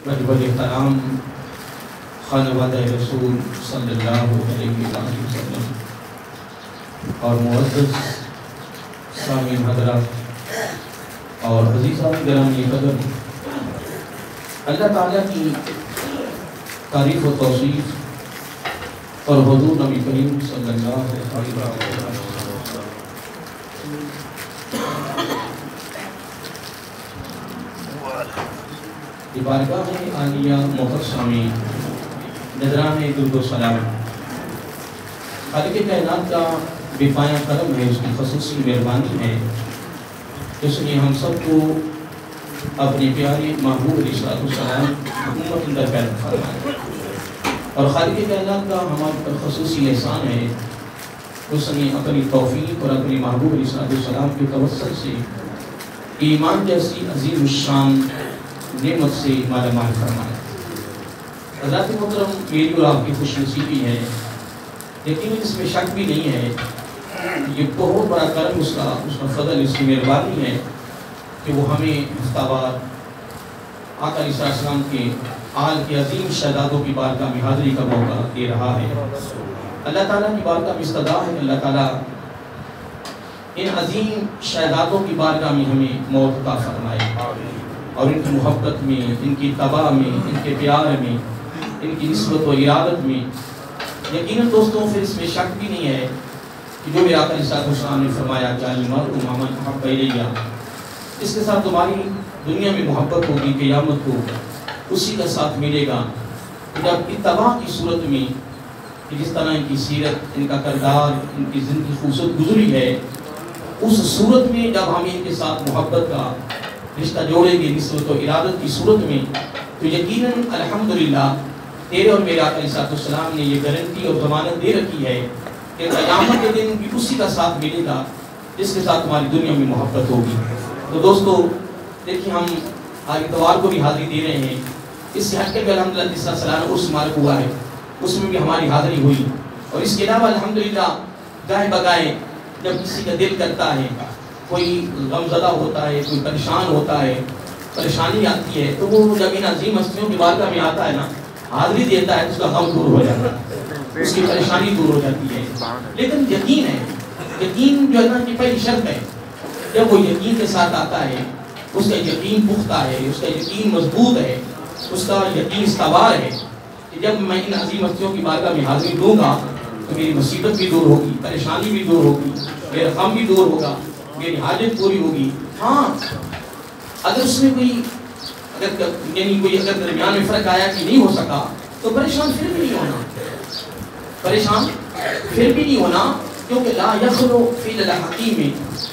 وجب الاحترام خانوادہ رسول صلی اللہ علیہ وسلم اور معزز سامعین حضرات اور عزیزان گرامی قدر، اللہ تعالیٰ کی تعریف و توصیف اور حضور نبی کریم صلی اللہ علیہ وسلم بارگاہ عالیہ مقدسہ میں نذران درود و سلام خالق کائنات کا بے پایہ کرم ہے، اس کی خصوصی مہربانی ہے، اس نے ہم سب کو اپنے پیارے محبوب علیہ السلام حکومت اندر پیدا فرمایا، اور خالق کائنات کا ہمارے پر خصوصی احسان ہے، اس نے اپنی توفیق اور اپنے محبوب علیہ السلام کے توسط سے ایمان جیسی عظیم الشان نعمت سے مالا مال فرمایا۔ حضرات محترم، میری اور آپ کی خوش نصیبی ہے، لیکن اس میں شک بھی نہیں ہے، یہ بہت بڑا کرم اس کا فضل، اس کی مہربانی ہے کہ وہ ہمیں ہفتہ وار آقا علیہ السلام کے آل کے عظیم شہزادوں کی بارگاہ میں حاضری کا موقع دے رہا ہے۔ اللہ تعالیٰ کی بارگاہ میں استدعا ہے کہ اللہ تعالیٰ ان عظیم شہزادوں کی بارگاہ میں ہمیں موت عطا فرمائے، اور ان کی محبت میں، ان کی اتباع میں، ان کے پیار میں، ان کی نسبت و ارادت میں یقیناً دوستوں پھر اس میں شک بھی نہیں ہے کہ جو میرا آقا علیہ السلام نے فرمایا جعل المرء مع من احب الیہ، اس کے ساتھ تمہاری دنیا میں محبت ہوگی، قیامت کو اسی کا ساتھ ملے گا جب اتباع کی صورت میں جس طرح ان کی سیرت، ان کا کردار، ان کی زندگی خوبصورت گزری ہے، اس صورت میں جب ہم ان کے ساتھ محبت کا رشتہ جوڑیں گے نسبت و ارادت کی صورت میں، تو یقیناً الحمدللہ تیرے اور میرے آقا علیہ السلام نے یہ گارنٹی اور ضمانت دے رکھی ہے کہ قیامت کے دن بھی اسی کا ساتھ ملے گا جس کے ساتھ تمہاری دنیا میں محبت ہوگی۔ تو دوستو دیکھیں، ہم آج اتوار کو بھی حاضری دے رہے ہیں، اس سے ہٹ کے بھی الحمدللہ جس طرح سالانہ عرس مبارک ہوا ہے اس میں بھی ہماری حاضری ہوئی، اور اس کے علاوہ الحمدللہ گاہے بگائے جب کسی کا دل کرتا ہے، کوئی غمزدہ ہوتا ہے، کوئی پریشان ہوتا ہے، پریشانی آتی ہے، تو وہ جب ان عظیم ہستیوں کی بارگاہ میں آتا ہے نا، حاضری دیتا ہے، اس کا غم دور ہو جاتا ہے، اس کی پریشانی دور ہو جاتی ہے۔ لیکن یقین ہے، یقین جو ہے نا کہ پہلی شرط ہے، جب وہ یقین کے ساتھ آتا ہے، اس کا یقین پختہ ہے، اس کا یقین مضبوط ہے، اس کا یقین استوار ہے کہ جب میں ان عظیم ہستیوں کی بارگاہ میں حاضری دوں گا تو میری مصیبت بھی دور ہوگی، پریشانی بھی دور ہوگی، میرا غم بھی دور ہوگا، میری حاجت پوری ہوگی۔ ہاں اگر اس میں کوئی اگر درمیان میں فرق آیا کہ نہیں ہو سکا تو پریشان پھر بھی نہیں ہونا، کیونکہ لا یخلو فعل الحکیم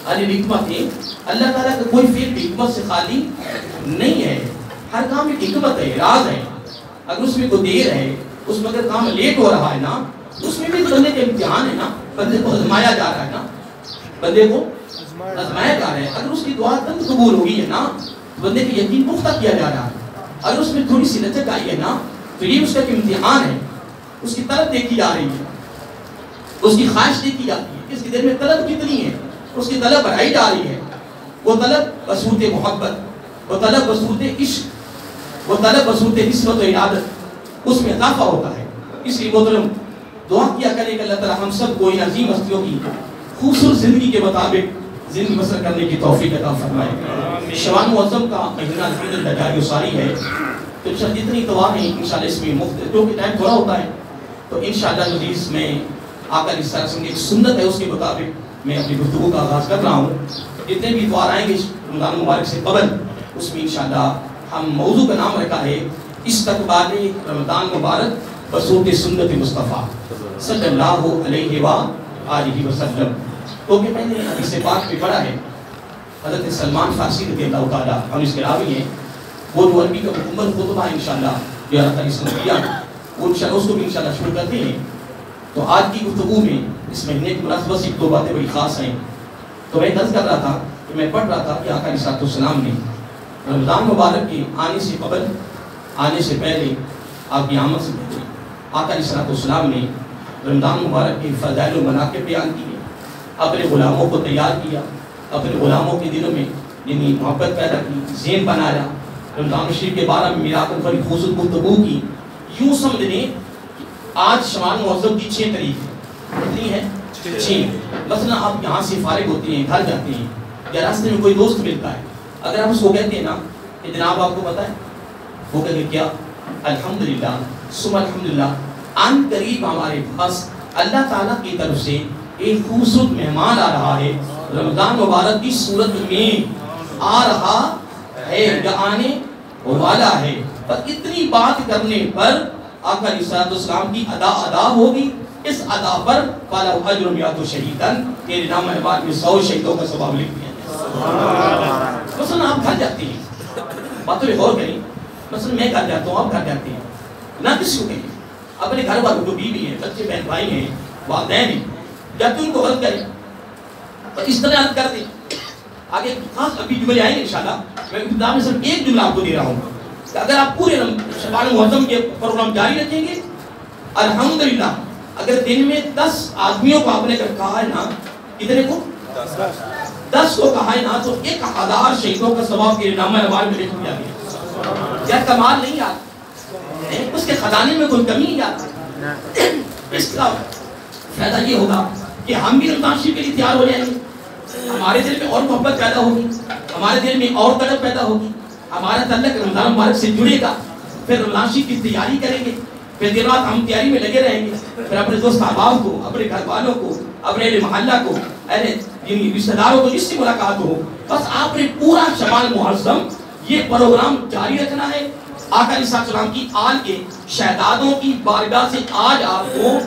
عن الحکمت، اللہ تعالیٰ کا کوئی فعل بھی حکمت سے خالی نہیں ہے، ہر کام ایک حکمت ہے، راز ہے۔ اگر اس میں کوئی دیر ہے، اس میں اگر کام لیٹ ہو رہا ہے نا، اس میں بھی بندے کا امتحان ہے نا، بندے کو آزمایا جا رہا ہے نا، بندے کو آزمایا جا رہا ہے۔ اگر اس کی دعا تب قبول ہوئی ہے نا، بندے کا یقین پختہ کیا جا رہا ہے۔ اگر اس میں تھوڑی سی لچک آئی ہے نا، تو یہ اس کا امتحان ہے، اس کی طلب دیکھی جا رہی ہے، اس کی خواہش دیکھی جاتی ہے، اس کے دل میں طلب کتنی ہے، اس کی طلب بڑھائی جا رہی ہے، وہ طلب بصورت محبت، وہ طلب بصورت عشق، وہ طلب بصورت نسبت و ارادت، اس میں اضافہ ہوتا ہے۔ اس لیے محترم دعا کیا کرے کہ اللہ تعالیٰ ہم سب کو ان عظیم ہستیوں کی خوبصورت زندگی کے مطابق زندگی بسر کرنے کی توفیق عطا فرمائے۔ شوال معظم کا مہینہ الحمدللہ جاری و ساری ہے، تو جتنی اتوار ہیں انشاءاللہ اس میں مختلف، کیونکہ ٹائم تھوڑا ہوتا ہے، تو انشاءاللہ عزیز میں آقا علیہ السلام کی ایک سنت ہے، اس کے مطابق میں اپنی گفتگو کا آغاز کر رہا ہوں۔ جتنے بھی اتوار آئیں گے رمضان مبارک سے قبل، اس میں انشاءاللہ ہم موضوع کا نام رکھا ہے استقبال رمضان مبارک بصورت سنت مصطفیٰ صلی اللہ علیہ وآلہ وسلم۔ تو کہ میں نے حدیث پاک میں پڑھا ہے، حضرت سلمان فارسی رضی اللہ تعالیٰ ہم اس کے راوی ہیں، وہ جو عربی کا مکمل خطبہ ہے انشاءاللہ جو اللہ تعالیٰ نے دیا، وہ انشاءاللہ اس کو بھی انشاءاللہ شروع کرتے ہیں۔ تو آج کی گفتگو میں اس مہینے کی مناسبت سے 2 باتیں بڑی خاص ہیں۔ تو میں درس کر رہا تھا کہ میں پڑھ رہا تھا کہ آقا علیہ السلام نے رمضان مبارک کے آنے سے قبل، آنے سے پہلے، آپ کی آمد سے پہلے آقا علیہ السلام نے رمضان مبارک کے فضائل و مناقب بیان کیے، اپنے غلاموں کو تیار کیا، اپنے غلاموں کے دلوں میں یعنی محبت پیدا کی، ذہن بنایا، رمضان شریف کے بارے میں میرا آپ بڑی خوبصورت گفتگو کی. یوں سمجھ لیں آج شمال معظم کی 6 تاریخ ہے. کتنی ہے؟ 6. مثلا آپ یہاں سے فارغ ہوتے ہیں، گھر جاتے ہیں یا راستے میں کوئی دوست ملتا ہے، اگر آپ اس کو کہتے ہیں نا کہ جناب آپ کو پتہ ہے، وہ کہتے ہیں کیا؟ الحمدللہ ثم الحمدللہ، ان قریب ہمارے پاس اللہ تعالیٰ کی طرف سے ایک خوبصورت مہمان آ رہا ہے، رمضان مبارک کی صورت میں آ رہا ہے یا آنے والا ہے. پر اتنی بات کرنے پر آقا علیہ السلام کی ادا ہوگی. اس ادا پر فَلَوْ أَجْرٌ مِئَةُ شَهِيدًا، تیرے نام احباب میں 100 شہیدوں کا ثواب لکھ دیا جائے. مثلا آپ گھر جاتے ہیں، باتوں پہ غور کریں، مثلا میں گھر جاتا ہوں، آپ گھر جاتے ہیں، نہ کسی کو کہیں، اپنے گھر والوں کو، بیوی ہیں، بچے بہن بھائی ہیں، والدین ہیں، جب ان کو غلط کریں تو اس طرح عرض کر دیں. آگے خاص ابھی جملے آئیں گے انشاءاللہ. میں ابتدا میں صرف ایک جملہ آپ کو دے رہا ہوں کہ اگر آپ پورے شعبان معظم کے پروگرام جاری رکھیں گے، الحمدللہ اگر دن میں 10 آدمیوں کو آپ نے کہا ہے نا، کتنے کو؟ 10 کو کہا ہے نا، تو 1000 شہیدوں کا ثواب کے نامہ اعمال میں لکھ دیا گیا. کیا کمال نہیں یار؟ اس کے خزانے میں کوئی کمی نہیں آتی. اس کا فائدہ یہ ہوگا کہ ہم بھی رمضان شریف کے لیے تیار ہو جائیں گے، ہمارے دل میں اور محبت پیدا ہوگی، ہمارے دل میں اور طلب پیدا ہوگی، ہمارا تعلق رمضان مبارک سے جڑے گا. پھر رمضان شریف کی تیاری کریں گے، پھر دن رات ہم تیاری میں لگے رہیں گے. پھر اپنے دوست احباب کو، اپنے گھر والوں کو، اپنے اہل محلہ کو، اہل رشتہ داروں کو جس سے ملاقات ہو، بس آپ نے پورا شمال معظم یہ پروگرام جاری رکھنا ہے. آقا علیہ السلام کی آل کے شہدادوں کی بارگاہ سے آج آپ کو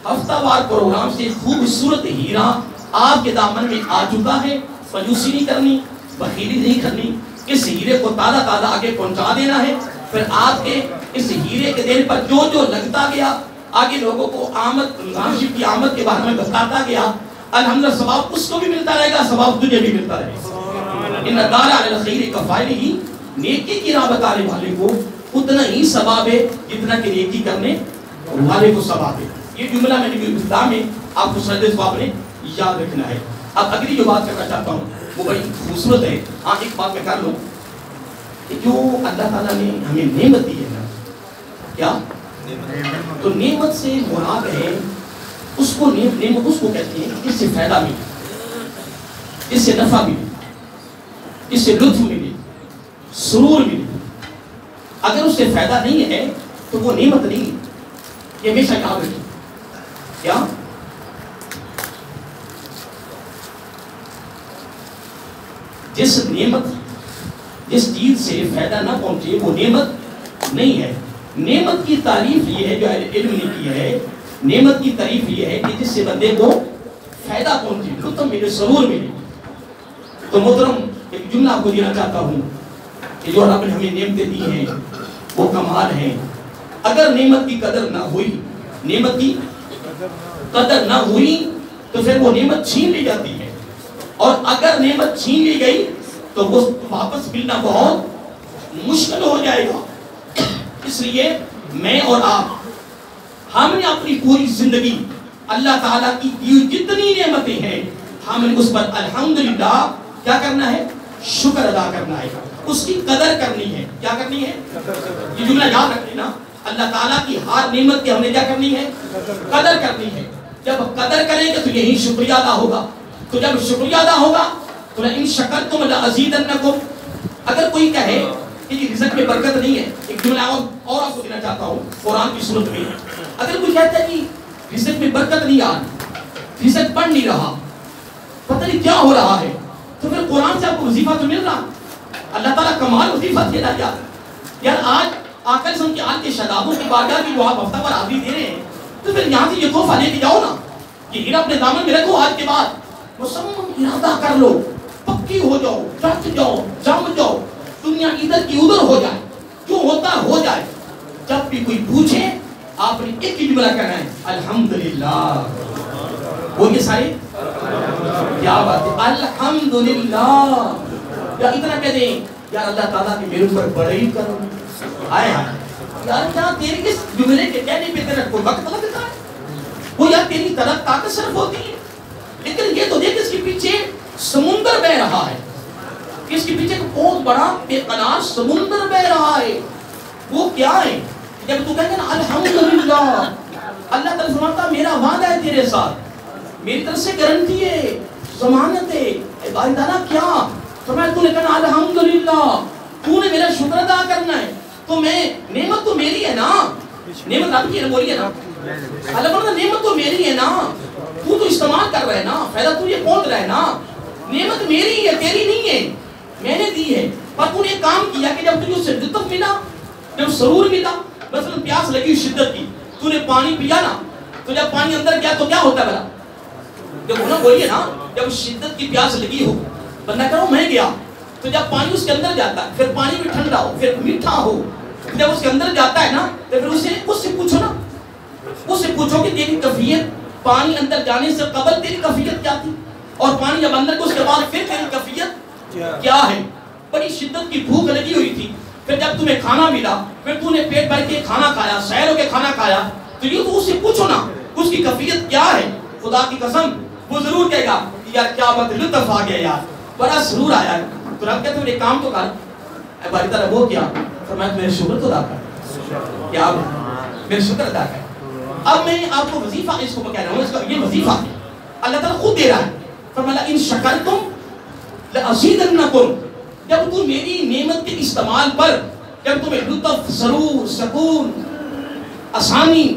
ہفتہ وار پروگرام سے خوبصورت ہیرا آپ کے دامن میں آ چکا ہے. کنجوسی نہیں کرنی، بخیلی نہیں کرنی، اس ہیرے کو تازہ آگے پہنچا دینا ہے. پھر آپ کے اس ہیرے کے دل پر جو جو لگتا گیا، آگے لوگوں کو رمضان شریف کی آمد کے بارے میں بتاتا گیا، الحمدللہ ثواب اس کو بھی ملتا رہے گا، ثواب تجھے بھی ملتا رہے گا. ان دال علی الخیر کفائلہ، نیکی کی راہ بتانے والے کو اتنا ہی ثواب ہے جتنا کہ نیکی کرنے والے کو ثواب ہے. یہ جملہ میں نے ابتدا میں آپ کو سردے ثواب نے یاد رکھنا ہے. اب اگلی جو بات کرنا چاہتا ہوں وہ بڑی خوبصورت ہے. ایک بات میں کر لوں کہ جو اللہ تعالیٰ نے ہمیں نعمت دی ہے نا، کیا تو نعمت سے مراد ہے اس کو نعمت اس کو کہتے ہیں اس سے فائدہ ملے، اس سے نفع ملے، اس سے لطف ملے، سرور ملے. اگر اس سے فائدہ نہیں ہے تو وہ نعمت نہیں ہے. یہ ہمیشہ یاد رکھیں. کیا جس نعمت جس چیز سے فائدہ نہ پہنچے وہ نعمت نہیں ہے. نعمت کی تعریف یہ ہے جو علم نے کی ہے، نعمت کی تعریف یہ ہے کہ جس سے بندے کو فائدہ پہنچے، لطف ملے، سرور ملے. تو محترم ایک جملہ آپ کو دینا چاہتا ہوں کہ جو رب نے ہمیں نعمتیں دی ہیں وہ کمال ہیں. اگر نعمت کی قدر نہ ہوئی، نعمت کی قدر نہ ہوئی تو پھر وہ نعمت چھین لی جاتی ہے، اور اگر نعمت چھین لی گئی تو وہ واپس ملنا بہت مشکل ہو جائے گا. اس لیے میں اور آپ ہم نے اپنی پوری زندگی اللہ تعالیٰ کی دی جتنی نعمتیں ہیں ہم نے اس پر الحمدللہ کیا کرنا ہے؟ شکر ادا کرنا ہے، اس کی قدر کرنی ہے. کیا کرنی ہے؟ یہ جملہ یاد رکھ لینا. اللہ تعالیٰ کی ہر نعمت کی ہم نے کیا کرنی ہے؟ قدر کرنی ہے. جب قدر کریں گے تو یہی شکریہ ادا ہوگا. تو جب شکریہ ادا ہوگا تو ان شکرتم لازیدنکم. اگر کوئی کہے کہ یہ رزق میں برکت نہیں ہے، ایک جملہ اور آپ کو دینا چاہتا ہوں قرآن کی صورت میں. اگر کوئی کہتا ہے کہ رزق میں برکت نہیں آ رہی، رزق بڑھ نہیں رہا، پتہ نہیں کیا ہو رہا ہے، تو پھر قرآن سے آپ کو وظیفہ تو مل رہا. اللہ تعالیٰ کمال وظیفہ دے رہا یار. آج آقا سن کے آج کے شہدادوں کی بارگاہ کی جو آپ ہفتہ پر حاضری دے رہے ہیں، تو پھر یہاں سے یہ تحفہ لے کے جاؤ نا، یہ ہیرا اپنے دامن میں رکھو. آج کے بعد مصمم ارادہ کر لو، پکی ہو جاؤ، ڈٹ جاؤ، جم جاؤ، دنیا ادھر کی ادھر ہو جائے، جو ہوتا ہو جائے. جب بھی کوئی پوچھے آپ نے ایک ہی جملہ کہنا ہے، الحمدللہ. وہ یہ سارے کیا بات ہے، الحمدللہ. یا اتنا کہہ دیں یار اللہ تعالیٰ کے میرے اوپر بڑے ہی کرو. آئے ہاں یار کیا تیری کس جملے کے کہنے پہ تیرا کوئی وقت لگتا ہے؟ وہ یار تیری طرف طاقت صرف ہوتی ہے، لیکن یہ تو دیکھ اس کے پیچھے سمندر بہ رہا ہے. اس کے پیچھے ایک بہت بڑا بے قرار سمندر بہ رہا ہے. وہ کیا ہے؟ جب تو کہتے ہیں نا الحمدللہ، اللہ تعالیٰ فرماتا میرا وعدہ ہے تیرے ساتھ، میری طرف سے گارنٹی ہے، ضمانت ہے. باری تعالیٰ کیا فرمایا؟ تو نے کہا الحمدللہ، تو نے میرا شکر ادا کرنا ہے. تو میں نعمت تو میری ہے نا، نعمت آپ کی ہے نا، بولیے نا. اللہ فرماتا نعمت تو میری ہے نا، تو استعمال کر رہا ہے نا، فائدہ تو یہ پہنچ رہا ہے نا. نعمت میری ہے، تیری نہیں ہے، میں نے دی ہے. پر تو نے کام کیا کہ جب تجھے اس سے لطف ملا، جب سرور ملا، مثلا پیاس لگی شدت کی، تو نے پانی پیا نا، تو جب پانی اندر گیا تو کیا ہوتا ہے بھلا؟ جب ہونا بولیے نا، جب شدت کی پیاس لگی ہو، بندہ کرو میں گیا، تو جب پانی اس کے اندر جاتا ہے، پھر پانی بھی ٹھنڈا ہو، پھر میٹھا ہو، جب اس کے اندر جاتا ہے نا، تو پھر اس سے پوچھو نا، اس سے پوچھو کہ تیری کیفیت پانی اندر جانے سے قبل تیری کیفیت کیا تھی، اور پانی جب اندر کو اس کے بعد پھر تیری کیفیت کیا ہے. بڑی شدت کی بھوک لگی ہوئی تھی، پھر جب تمہیں کھانا ملا، پھر تو نے پیٹ بھر کے کھانا کھایا، سیر ہو کے کھانا کھایا، تو یہ تو اس سے پوچھو نا اس کی کیفیت کیا ہے. خدا کی قسم وہ ضرور کہے گا یار کیا بات، لطف آ گیا یار، بڑا سرور آیا ہے. تو رب کہتے ہیں کام تو کر. اے باری تعالیٰ وہ کیا؟ فرمایا میرے شکر تو ادا کر. کیا میرے شکر ادا کر. اب میں آپ کو وظیفہ اس کو کہہ رہا ہوں، اس کا یہ وظیفہ ہے اللہ تعالیٰ خود دے رہا ہے. فرمایا ان شکرتم لازیدنکم، جب تم میری نعمت کے استعمال پر، جب تمہیں لطف، سرور، سکون، آسانی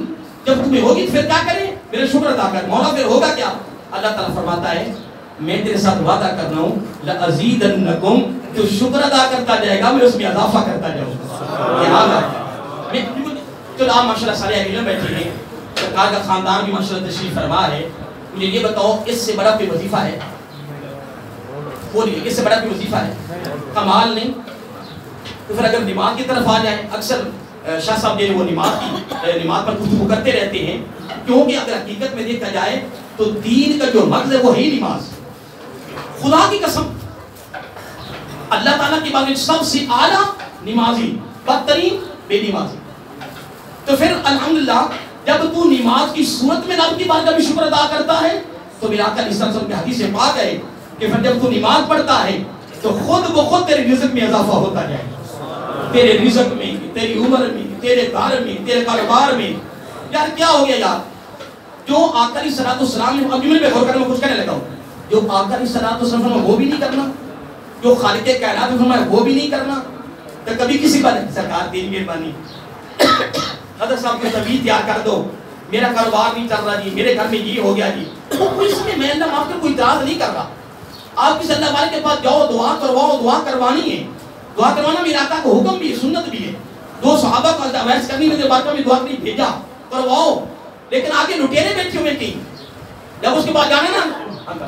جب تمہیں ہوگی، پھر کیا کریں؟ میرے شکر ادا کر. مولا پھر ہوگا کیا؟ اللہ تعالیٰ فرماتا ہے میں تیرے ساتھ وعدہ کر رہا ہوں لازیدنکم، جو شکر ادا کرتا جائے گا میں اس میں اضافہ کرتا جاؤں گا. یہ حال ہے. چلو آپ ماشاءاللہ سارے اہل علم بیٹھے ہیں، سرکار کا خاندان بھی ماشاءاللہ تشریف فرما ہے. مجھے یہ بتاؤ اس سے بڑا کوئی وظیفہ ہے؟ بولیے اس سے بڑا کوئی وظیفہ ہے؟ کمال نہیں. تو پھر اگر نماز کی طرف آ جائیں، اکثر شاہ صاحب جو وہ نماز پر گفتگو کرتے رہتے ہیں، کیونکہ اگر حقیقت میں دیکھا جائے تو دین کا جو مغز ہے وہ ہے نماز. خدا کی قسم اللہ تعالیٰ کے بعد سب سے اعلیٰ نمازی، بدترین بے نمازی. تو پھر الحمدللہ جب تو نماز کی صورت میں رب کی بارگاہ میں شکر ادا کرتا ہے تو میرا آقا علیہ السلام کی حدیث پاک ہے کہ پھر جب تو نماز پڑھتا ہے تو خود بخود تیرے رزق میں اضافہ ہوتا جائے گا. تیرے رزق میں، تیری عمر میں، تیرے گھر میں، تیرے کاروبار میں. یار کیا ہو گیا یار؟ جو آقا علیہ السلام نے، اب جملے پہ غور کرنے میں کچھ کہنے لگا ہوں، جو آقا علیہ السلام نے وہ بھی نہیں کرنا، جو خالق کائنات نے فرمایا وہ بھی نہیں کرنا. تو کبھی کسی پر سرکار تیری مہربانی حضرت صاحب کی طبیعت تیار کر دو، میرا کاروبار نہیں چل رہا جی، میرے گھر میں یہ ہو گیا جی، تو اس میں اللہ معاف کر کوئی اعتراض نہیں کر رہا. آپ کسی اللہ والے کے پاس جاؤ، دعا کرواؤ، دعا کروانی ہے. دعا کروانا میرا آقا کا حکم بھی ہے، سنت بھی ہے. دو صحابہ کو ویس کرنی میں بارکہ میں دعا نہیں بھیجا، کرواؤ. لیکن آگے لٹیرے بیٹھے ہوئے تھی، جب اس کے بعد جانا نا،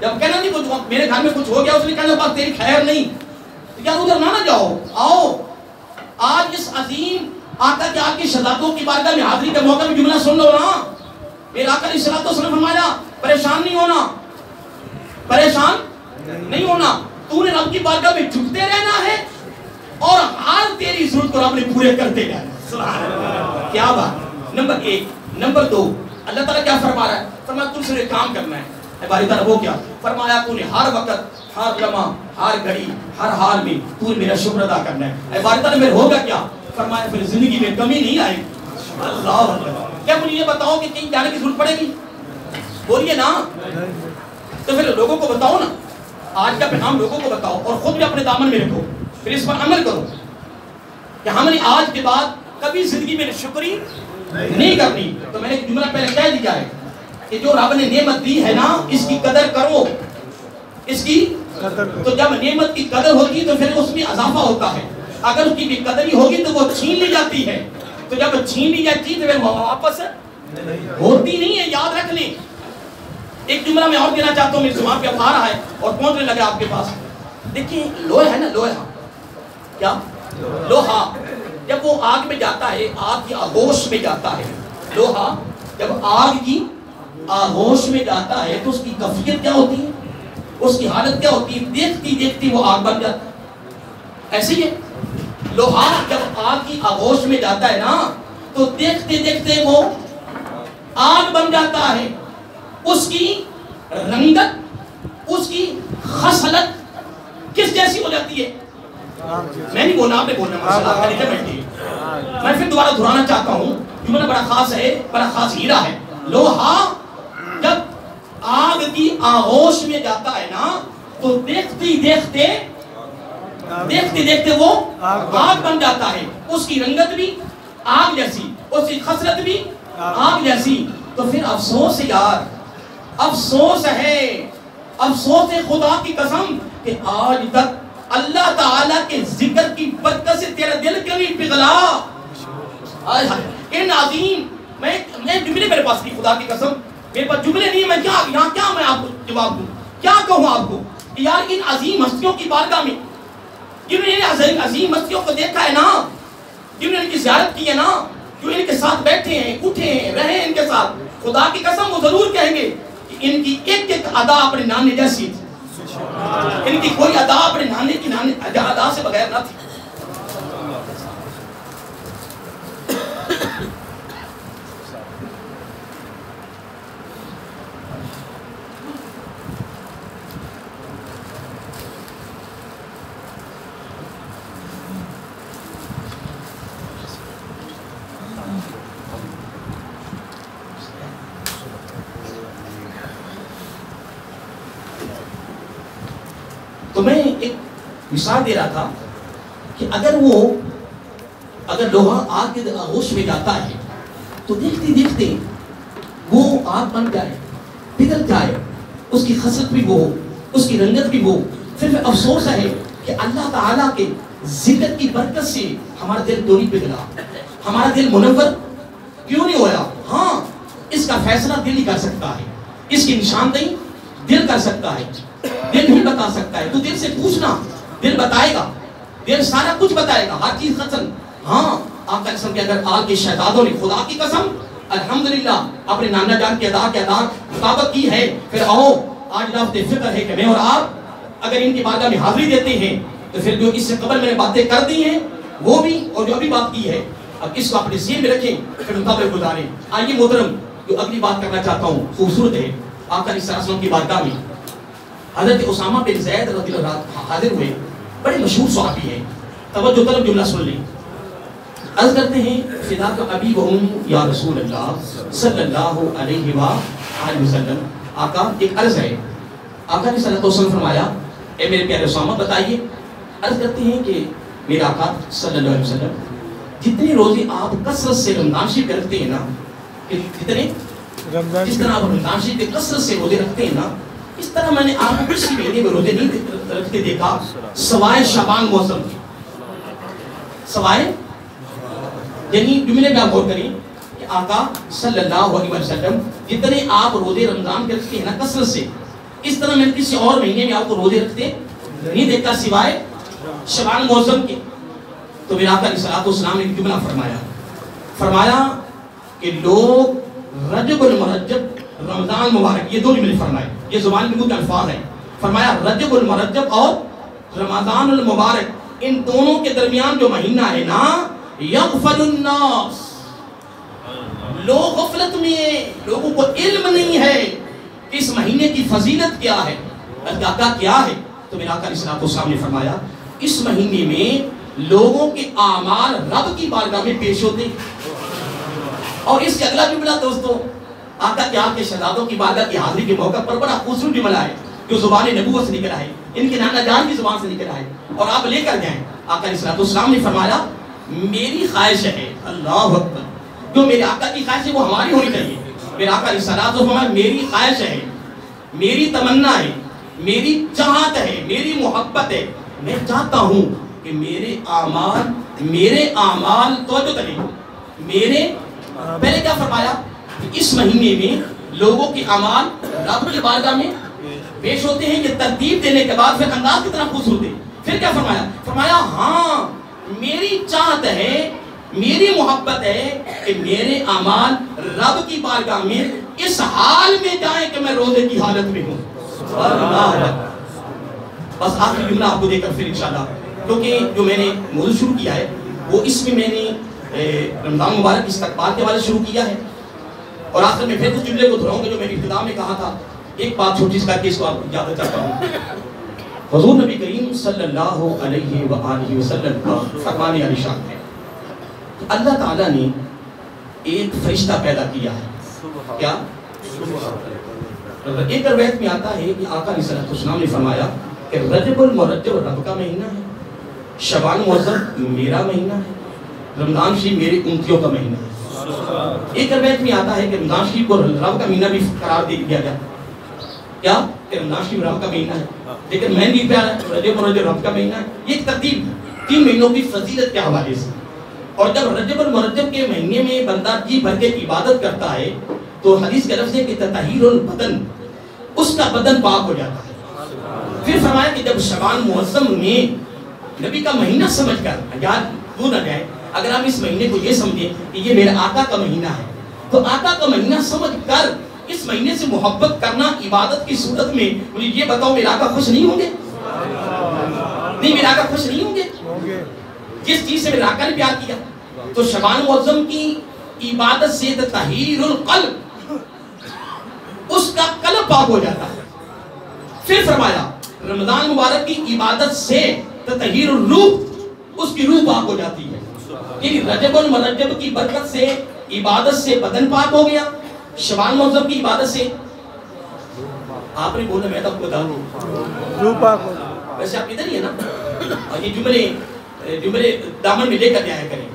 جب کہنا نہیں کچھ میرے گھر میں کچھ ہو گیا، اس نے کہنا بات تیری خیر نہیں، تو کیا ادھر نہ جاؤ، آؤ. آج اس عظیم آقا کے آپ کی شہادتوں کی بارگاہ میں حاضری کے موقع میں جملہ سن لو نا. میرے آقا علیہ الصلوۃ والسلام فرمایا پریشان نہیں ہونا، پریشان نہیں ہونا. تو نے رب کی بارگاہ میں جھکتے رہنا ہے اور ہر تیری ضرورت کو رب نے پورے کرتے جانا. سبحان اللہ، کیا بات. نمبر 1. نمبر 2، اللہ تعالیٰ کیا فرما رہا ہے؟ فرمایا تم سے کام کرنا ہے. باری تعالیٰ وہ کیا فرمایا؟ تو نے ہر وقت، ہر لمحہ، ہر گھڑی، ہر حال میں تو میرا شکر ادا کرنا ہے. باری تعالیٰ میرے ہوگا کیا؟ فرمایا پھر زندگی میں کمی نہیں آئے. اللہ اکبر. کیا مجھے یہ بتاؤ کہ کہیں جانے کی ضرورت پڑے گی؟ بولیے نا. تو پھر لوگوں کو بتاؤ نا، آج کا پیغام لوگوں کو بتاؤ اور خود بھی اپنے دامن میں رکھو، پھر اس پر عمل کرو کہ ہم نے آج کے بعد کبھی زندگی میں شکری نہیں کرنی. تو میں نے ایک جملہ پہلے کہہ دیا ہے کہ جو رب نے نعمت دی ہے نا، اس کی قدر کرو، اس کی قدر. تو جب نعمت کی قدر ہوتی ہے تو پھر اس میں اضافہ ہوتا ہے. اگر اس کی بھی قدر ہی ہوگی تو وہ چھین لی جاتی ہے، تو جب چھین لی جاتی ہے تو پھر واپس ہوتی نہیں ہے. یاد رکھ لیں. ایک جملہ میں اور دینا چاہتا ہوں، میری زبان پہ آ رہا ہے اور پہنچنے لگا آپ کے پاس. دیکھیں لوہا ہے نا، لوہا کیا؟ لوہا جب وہ آگ میں جاتا ہے، آگ کی آغوش میں جاتا ہے، لوہا جب آگ کی آغوش میں جاتا ہے تو اس کی کیفیت کیا ہوتی ہے؟ اس کی حالت کیا ہوتی ہے؟ دیکھتی دیکھتی وہ آگ بن جاتا ہے. ایسے ہی ہے لوہا جب آگ کی آغوش میں جاتا ہے نا تو دیکھتے دیکھتے وہ آگ بن جاتا ہے. اس کی رنگت، اس کی خصلت کس جیسی ہو جاتی ہے؟ میں نہیں بولنا، آپ نے بولنا، ماشاءاللہ کا نیچے بیٹھیے۔ میں پھر دوبارہ دہرانا چاہتا ہوں، جملہ بڑا خاص ہے، بڑا خاص ہیرا ہے۔ لوہا جب آگ کی آغوش میں جاتا ہے نا تو دیکھتے دیکھتے وہ آگ بن جاتا ہے، اس کی رنگت بھی آگ جیسی، اس کی خصلت بھی آگ جیسی۔ تو پھر افسوس یار، افسوس ہے خدا کی قسم کہ آج تک اللہ تعالیٰ کے ذکر کی برکت سے تیرا دل کیوں نہیں پگھلا؟ ان عظیم، میں جملے میرے پاس نہیں، خدا کی قسم میرے پاس جملے نہیں، میں کیا میں آپ کو جواب دوں، کیا کہوں آپ کو؟ یار ان عظیم ہستیوں کی بارگاہ میں، جنہوں نے عظیم ہستیوں کو دیکھا ہے نا، جنہوں نے ان کی زیارت کی ہے نا، جو ان کے ساتھ بیٹھے ہیں، اٹھے ہیں، رہے ہیں ان کے ساتھ، خدا کی قسم وہ ضرور کہیں گے کہ ان کی ایک ایک ادا اپنے نانے جیسی تھی، ان کی کوئی ادا اپنے نانے کی ادا سے بغیر نہ تھی۔ تو میں ایک مثال دے رہا تھا کہ اگر لوہا آگ کے آغوش میں جاتا ہے تو دیکھتے دیکھتے وہ آگ بن جائے، پگھل جائے، اس کی خصلت بھی وہ ہو، اس کی رنگت بھی وہ ہو، پھر افسوس ہے کہ اللہ تعالیٰ کے ذکر کی برکت سے ہمارا دل کیوں نہیں پگھلا، ہمارا دل منور کیوں نہیں ہوا؟ ہاں، اس کا فیصلہ دل ہی کر سکتا ہے، اس کی نشاندہی دل کر سکتا ہے، دل نہیں بتا سکتا ہے۔ تو دل سے پوچھنا، دل بتائے گا، دل سارا کچھ بتائے گا، ہر چیز قسم۔ ہاں، آپ کا قسم کہ اگر آج کے شہزادوں نے خدا کی قسم الحمدللہ اپنے نانا جان کی ادا مطابق کی ہے، پھر آؤ آج رفت فکر ہے کہ میں اور آپ اگر ان کی بارگاہ میں حاضری دیتے ہیں تو پھر جو اس سے قبل میں نے باتیں کر دی ہیں وہ بھی، اور جو ابھی بات کی ہے، اب اس کو اپنے ذہن میں رکھیں، پھر مطابق گزاریں۔ آئیے محترم، جو اگلی بات کرنا چاہتا ہوں خوبصورت ہے، آقا علیہ السلام کی بارگاہ میں حضرت اسامہ بن زید رضی اللہ عنہ حاضر ہوئے، بڑے مشہور صحابی ہیں، توجہ طلب جملہ سن لیں۔ عرض کرتے ہیں فداک ابی و امی یا رسول اللہ صلی اللہ علیہ وآلہ وسلم۔ آقا ایک عرض ہے، آقا نے صلی اللہ علیہ وسلم فرمایا اے میرے پیارے اسامہ بتائیے۔ عرض کرتے ہیں کہ میرے آقا صلی اللہ علیہ وسلم جتنے روزے آپ کثرت سے رمضان شریف رکھتے ہیں نا، کتنے جس طرح آپ رمضان شریف کے کثرت سے روزے رکھتے ہیں نا، اس طرح میں نے آپ کو کسی مہینے میں روزے نہیں رکھتے دیکھا سوائے شعبان موسم کے، سوائے، یعنی جملے میں آپ غور کریں کہ آقا صلی اللہ علیہ وسلم جتنے آپ روزے رمضان کے رکھتے ہیں نا کثرت سے، اس طرح میں کسی اور مہینے میں آپ کو روزے رکھتے نہیں دیکھا سوائے شعبان موسم کے۔ تو میرے آقا علیہ السلام نے ایک جملہ فرمایا کہ لوگ رجب المرجب رمضان مبارک، یہ دو جملے فرمائے، یہ زبان میں کچھ الفاظ ہیں، فرمایا رجب المرجب اور رمضان المبارک، ان دونوں کے درمیان جو مہینہ ہے نا، یغفل الناس، لوگ غفلت میں ہیں، لوگوں کو علم نہیں ہے کہ اس مہینے کی فضیلت کیا ہے، آقا کیا ہے؟ تو میرے آقا علیہ السلام نے فرمایا اس مہینے میں لوگوں کے اعمال رب کی بارگاہ میں پیش ہوتے ہیں۔ اور اس کے اگلا جملہ دوستو، آقا کے آپ کے شہزادوں کی بارگاہ کی حاضری کے موقع پر بڑا خوبصورت جملہ ہے جو زبان نبوت سے نکلا ہے، ان کے نانا جان کی زبان سے نکلا ہے، اور آپ لے کر جائیں۔ آقا علیہ السلام نے فرمایا میری خواہش ہے، اللہ اکبر، جو میرے آقا کی خواہش ہے وہ ہماری ہونی چاہیے۔ میرے آقا علیہ السلام میری خواہش ہے، میری تمنا ہے، میری چاہت ہے، میری محبت ہے، میں چاہتا ہوں کہ میرے اعمال توجہ کریں، میرے پہلے کیا فرمایا کہ اس مہینے میں لوگوں کے اعمال رب کی بارگاہ میں پیش ہوتے ہیں۔ یہ ترتیب دینے کے بعد پھر انداز کتنا خوبصورت ہے، پھر کیا فرمایا ہاں میری چاہت ہے، میری محبت ہے کہ میرے اعمال رب کی بارگاہ میں اس حال میں جائیں کہ میں روزے کی حالت میں ہوں۔ بس آخری جملہ آپ کو دے کر پھر انشاءاللہ، کیونکہ جو میں نے موضوع شروع کیا ہے وہ اس میں نے رمضان مبارک استقبال کے والے شروع کیا ہے، اور آخر میں پھر کچھ جملے کو دہراؤں گا جو میں نے ابتدا میں کہا تھا۔ ایک بات چھوٹی سی کر کے اس کو آپ کو اجازت چاہتا ہوں حضور نبی کریم صلی اللہ علیہ وآلہ وسلم کا فرمان علی شان ہے کہ اللہ تعالیٰ نے ایک فرشتہ پیدا کیا ہے. کیا؟ ایک روایت میں آتا ہے کہ آقا علیہ السلام نے فرمایا کہ رجب المرجب رب کا مہینہ ہے، شعبان معظم میرا مہینہ ہے، رمضان شریف میری امتیوں کا مہینہ ہے. ایک روایت میں آتا ہے کہ رمضان شریف کو رب کا مہینہ بھی قرار دے دیا گیا. کیا؟ کہ رمضان شریف رب کا مہینہ ہے، لیکن میں نہیں پیارا رجب المرجب رب کا مہینہ ہے. یہ ایک ترتیب ہے 3 مہینوں کی فضیلت کے حوالے سے. اور جب رجب المرجب کے مہینے میں بندہ جی بھر کے عبادت کرتا ہے تو حدیث کا لفظ ہے کہ تطہیر البدن، اس کا بدن پاک ہو جاتا ہے. پھر فرمایا کہ جب شعبان معظم میں نبی کا مہینہ سمجھ کر یاد دور نہ جائے، اگر ہم اس مہینے کو یہ سمجھیں کہ یہ میرے آقا کا مہینہ ہے تو آقا کا مہینہ سمجھ کر اس مہینے سے محبت کرنا عبادت کی صورت میں. مجھے یہ بتاؤ میرے آقا خوش نہیں ہوں گے؟ نہیں، میرے آقا خوش نہیں ہوں گے جس چیز سے میرے آقا نے پیار کیا. تو شعبان معظم کی عبادت سے تطہیر القلب، اس کا قلب پاک ہو جاتا ہے. پھر فرمایا رمضان مبارک کی عبادت سے تطہیر الروح، اس کی روح پاک ہو جاتی ہے. یعنی رجب المرجب کی برکت سے عبادت سے بدن پاک ہو گیا، شعبان معظم کی عبادت سے آپ نے بولا میں تو آپ کو بتا دوں روح پاک ہو. ویسے آپ ادھر ہی ہے نا، اور یہ جملے دامن میں لے کر آیا کریں.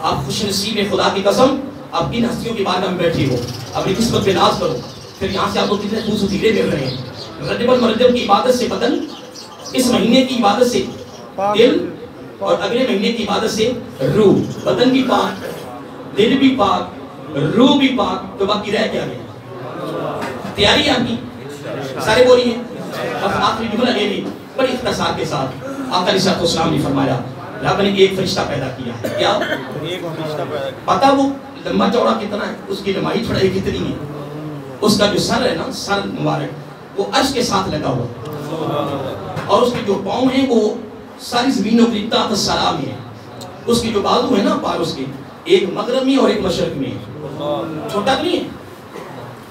آپ خوش نصیب ہیں، خدا کی قسم آپ کن ہستیوں کی بارگاہ میں بیٹھے ہو، اپنی قسمت پہ ناز کرو. پھر یہاں سے آپ کو کتنے دوسرے دھیرے مل رہے ہیں. رجب المرجب کی عبادت سے بدن، اس مہینے کی عبادت سے دل، اور اگلے مہینے کی عبادت سے روح. بدن بھی پاک، دل بھی پاک، روح بھی پاک، تو باقی رہ کیا گیا؟ تیاری آپ کی سارے بولیے. اب آخری جملہ لے لیں بڑی اختصار کے ساتھ. آقا علیہ السلام نے فرمایا رب نے ایک فرشتہ پیدا کیا ہے. کیا؟ ایک فرشتہ پیدا. پتہ وہ لمبا چوڑا کتنا ہے، اس کی لمبائی چوڑائی کتنی ہے؟ اس کا جو سر ہے نا، سر مبارک وہ عرش کے ساتھ لگا ہوا، اور اس کے جو پاؤں ہیں وہ ساری زمینوں کی تحت الثری میں ہے. اس کی جو بازو ہے نا پار، اس کے ایک مغرب میں اور ایک مشرق میں ہے. چھوٹا نہیں ہے،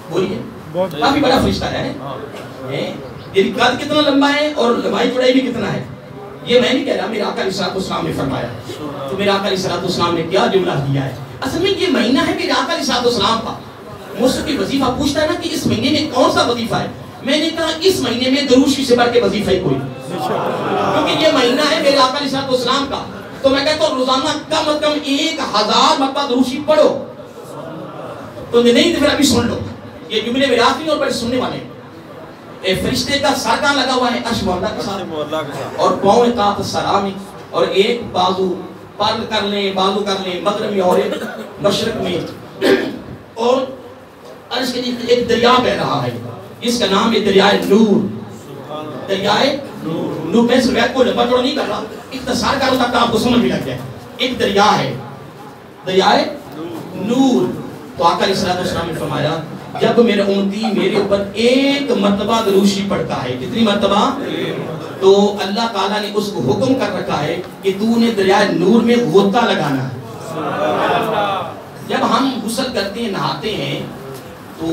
بولیے کافی بڑا فرشتہ ہے. یہ قد کتنا لمبا ہے اور لمبائی چوڑائی بھی کتنا ہے، یہ میں نہیں کہہ رہا، میرے آقا علیہ السلام نے فرمایا. تو میرے آقا علیہ السلام نے کیا جملہ دیا ہے. اصل میں یہ مہینہ ہے میرے آقا علیہ السلام کا. مجھ سے کوئی وظیفہ پوچھتا ہے نا کہ اس مہینے میں کون سا وظیفہ ہے، میں نے کہا اس مہینے میں درود شریف سے بڑھ کے وظیفہ ہی کوئی، کیونکہ یہ مہینہ ہے میرے آقا علیہ السلام کا. تو میں کہتا ہوں روزانہ کم از کم 1000 مرتبہ درود شریف پڑھو. تو نہیں تو پھر ابھی سن لو، یہ جملے میرے آخری اور بڑے سننے والے. فرشتے کا سر کہاں لگا ہوا ہے؟ عرش معلیٰ کے ساتھ، اور پاؤں تحت الثری میں، اور ایک بازو پر کر لیں، بازو کر لیں مغرب میں اور ایک مشرق میں. اور عرش کے نیچے ایک دریا بہ رہا ہے، جس کا نام ہے دریائے نور. دریائے نور. میں اس روایت کو لمبا چوڑا نہیں کر رہا، اختصار کر رہا تاکہ آپ کو سمجھ بھی لگ جائے. ایک دریا ہے، دریائے نور. تو آقا علیہ السلام نے فرمایا جب میرے امتی میرے اوپر ایک مرتبہ درود شریف پڑھتا ہے، کتنی مرتبہ؟ تو اللہ تعالیٰ نے اس کو حکم کر رکھا ہے کہ تو نے دریائے نور میں غوطہ لگانا ہے. جب ہم غسل کرتے ہیں، نہاتے ہیں تو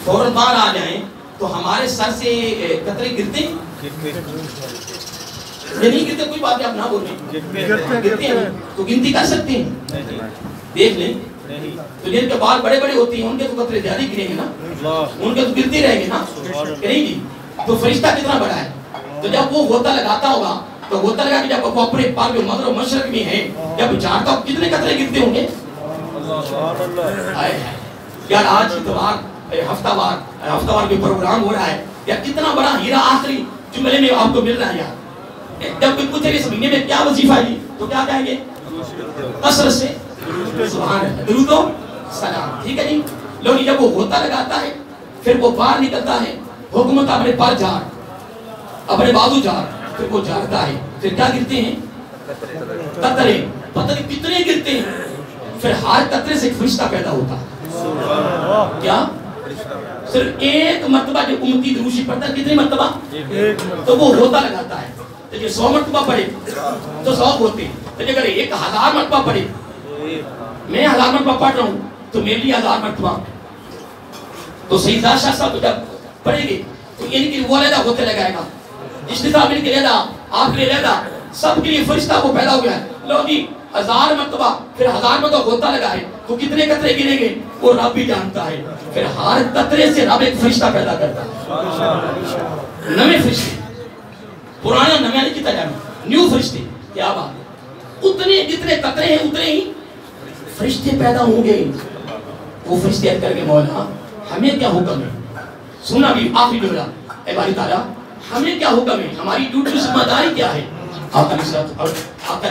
فوراً باہر آ جائیں تو ہمارے سر سے قطرے گرتے ہیں یا نہیں گرتے؟ کوئی بات ہے آپ نہ بولیں، گرتے ہیں تو گنتی کر سکتے ہیں؟ دیکھ لیں. تو جن کے بال بڑے بڑے ہوتے ہیں ان کے تو قطرے زیادہ گریں گے نا، ان کے تو گرتے رہیں گے نا، نہیں جی. تو فرشتہ کتنا بڑا ہے. تو جب وہ غوطہ لگاتا ہوگا تو غوطہ لگا کے جب وہ اپنے پار جو مغرب مشرق میں ہے جب جھاڑتا ہو کتنے قطرے گرتے ہوں گے. یار آج اتوار ہفتہ وار کے پروگرام ہو رہا ہے، یا کتنا بڑا ہیرا آخری جملے میں آپ کو مل رہا ہے. یار جب کوئی پوچھے اس مہینے میں کیا وظیفہ ہے تو کیا کہیں گے؟ کثرت سے سبحان اللہ، درود و سلام. ٹھیک ہے جی. لوگ جب وہ غوطہ لگاتا ہے پھر وہ باہر نکلتا ہے، حکومت اپنے پر جھاڑ، اپنے بازو جھاڑ، پھر وہ جھاڑتا ہے، پھر کیا گرتے ہیں؟ قطرے. پتہ نہیں کتنے گرتے ہیں. پھر ہر قطرے سے ایک فرشتہ پیدا ہوتا ہے. کیا؟ صرف ایک مرتبہ جب امتی درود شریف پڑھتا ہے، کتنی مرتبہ؟ تو وہ غوطہ لگاتا ہے. تو جو 100 مرتبہ پڑھے تو 100 ہوتے. تو اگر 1000 مرتبہ پڑھے، میں 1000 مرتبہ پڑھ رہا ہوں تو میرے لیے 1000 مرتبہ. تو سیدہ شاہ صاحب جب پڑھیں گے تو یعنی کہ وہ علیحدہ ہوتے لگائے گا، اجتماع کے علیحدہ، آپ کے لیے علیحدہ، سب کے لیے فرشتہ وہ پیدا ہو گیا ہے. لو جی 1000 مرتبہ، پھر 1000 مرتبہ ہوتا لگا ہے، تو کتنے قطرے گریں گے وہ رب بھی جانتا ہے. پھر ہر قطرے سے رب ایک فرشتہ پیدا کرتا ہے، نئے فرشتے، پرانا نیا نہیں کیتا جانا، نیو فرشتے. کیا بات ہے، اتنے جتنے قطرے ہیں اتنے ہی فرشتے پیدا ہوں گے. وہ فرشتے عرض کر کے مولا ہمیں کیا حکم ہے، سنا بھی آخری جملہ، اے باری تعالیٰ ہمیں کیا حکم ہے، ہماری ڈیوٹی ذمہ داری کیا ہے. آپ کا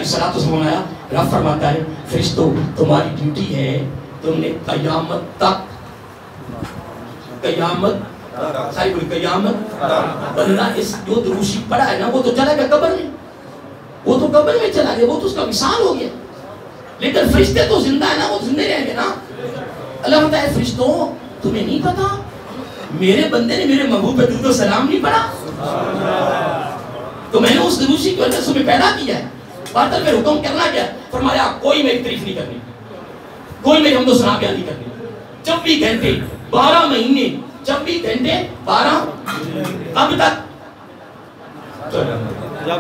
رسالت سنایا، رب فرماتا ہے فرشتوں تمہاری ڈیوٹی ہے، تم نے قیامت تک، قیامت ساری بولی قیامت، بندہ اس جو دروشی پڑا ہے نا وہ تو چلا گیا قبر میں، وہ تو قبر میں چلا گیا، وہ تو اس کا مثال ہو گیا. لیکن فرشتے تو زندہ ہے نا، وہ زندے رہیں گے نا. اللہ بتائے فرشتوں تمہیں نہیں پتا میرے بندے نے میرے محبوب پہ درود و سلام نہیں پڑھا، تو میں نے اس دروشی کی وجہ سے تمہیں پیدا کیا ہے. باطل میں حکم کرنا کیا ہے، فرمایا کوئی میری تعریف نہیں کرنی، کوئی میری حمد و ثنا بیان نہیں کرنی. 24 گھنٹے 12 مہینے 24 گھنٹے 12 کب تک،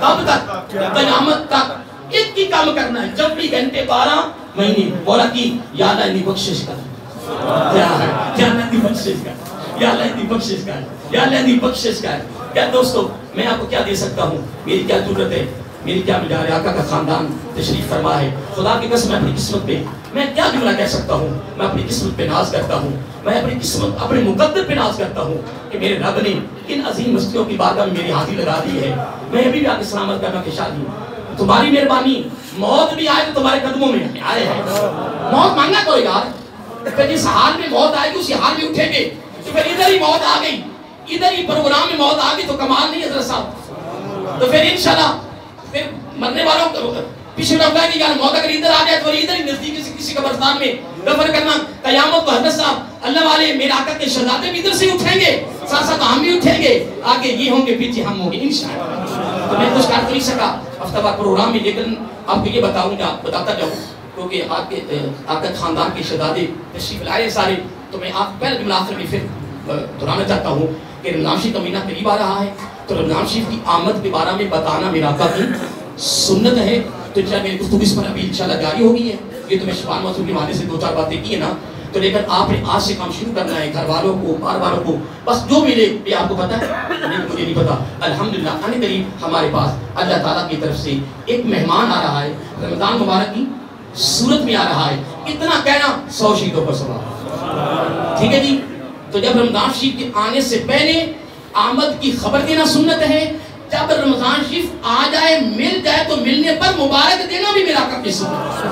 کب تک، قیامت تک ایک ہی کام کرنا ہے. 24 گھنٹے 12 مہینے بولا کہ یا اللہ انی بخشش کر، یا اللہ انی بخشش کر، یا اللہ انی بخشش کر، یا اللہ انی بخشش کر. کیا دوستو میں آپ کو کیا دے سکتا ہوں، میری کیا ضرورت ہے، میری کیا مجال ہے، آقا کا خاندان تشریف فرما ہے. خدا کی قسم میں اپنی قسمت پہ میں کیا جملہ کہہ سکتا ہوں، میں اپنی قسمت پہ ناز کرتا ہوں، میں اپنی قسمت اپنے مقدر پہ ناز کرتا ہوں کہ میرے رب نے ان عظیم ہستیوں کی بارگاہ میں میری حاضری لگا دی ہے. میں ابھی بھی آپ کی سلامت کرنا کہ شادی تمہاری مہربانی، موت بھی آئے تو تمہارے قدموں میں آئے ہے. موت مانگنا کرو یار، پھر جس حال میں موت آئے گی اسی حال میں اٹھیں گے. تو پھر ادھر ہی موت آ گئی، ادھر ہی پروگرام میں موت آ گئی تو کمال نہیں حضرت صاحب. تو پھر انشاءاللہ پھر مرنے والوں کو پیچھے نہ ہوگا کہ یار موت اگر ادھر آ جائے تو ادھر ہی نزدیک کسی قبرستان میں دفن کرنا. قیامت کو حضرت صاحب اللہ والے میرے آقا کے شہزادے بھی ادھر سے اٹھیں گے، ساتھ ساتھ ہم بھی اٹھیں گے، آگے یہ ہوں گے پیچھے ہم ہوں گے انشاءاللہ. تو میں کچھ کر نہیں سکا ہفتہ بعد پروگرام میں، لیکن آپ کو یہ بتاؤں گا، بتاتا جاؤں کیونکہ آپ کے خاندان کے شہزادے تشریف لائے سارے. تو میں آپ پہلے جملہ آخر میں پھر دہرانا چاہتا ہوں کہ رمضان شریف کا مہینہ قریب آ رہا ہے، تو رمضان شریف کی آمد کے بارے میں بتانا میرا آقا کی سنت ہے. تو انشاءاللہ میری گفتگو اس پر ابھی انشاءاللہ جاری ہو گئی ہے. یہ تو میں شبان موسم کے حوالے سے 2-4 باتیں کی ہیں نا، تو لیکن آپ نے آج سے کام شروع کرنا ہے، گھر والوں کو، بار والوں کو، بس جو ملے یہ آپ کو پتا ہے، لیکن مجھے نہیں پتا. الحمدللہ آنے قریب ہمارے پاس اللہ تعالیٰ کی طرف سے ایک مہمان آ رہا ہے، رمضان مبارک کی صورت میں آ رہا ہے. اتنا کہنا 100 شہیدوں پر سوال، ٹھیک ہے جی. تو جب رمضان شریف کے آنے سے پہلے آمد کی خبر دینا سنت ہے، جب رمضان شریف آ جائے مل جائے تو ملنے پر مبارک دینا بھی میرا کام کی سنت ہے.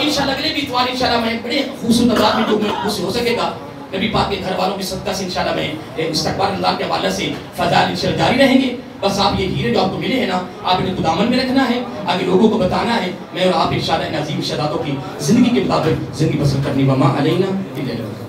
انشاءاللہ اگلے بھی اتوار انشاءاللہ میں بڑے خصوصی انداز میں جو مجھ سے ہو سکے گا نبی پاک کے گھر والوں کی صدقہ سے انشاءاللہ میں استقبال رمضان کے حوالے سے فضائل انشاءاللہ جاری رہیں گے. بس آپ یہ ہیرے جو آپ کو ملے ہیں نا، آپ انہیں دامن میں رکھنا ہے، آگے لوگوں کو بتانا ہے. میں اور آپ انشاءاللہ ان عظیم شہادتوں کی زندگی کے مطابق زندگی بسر کرنی. وما علینا الا البلاغ.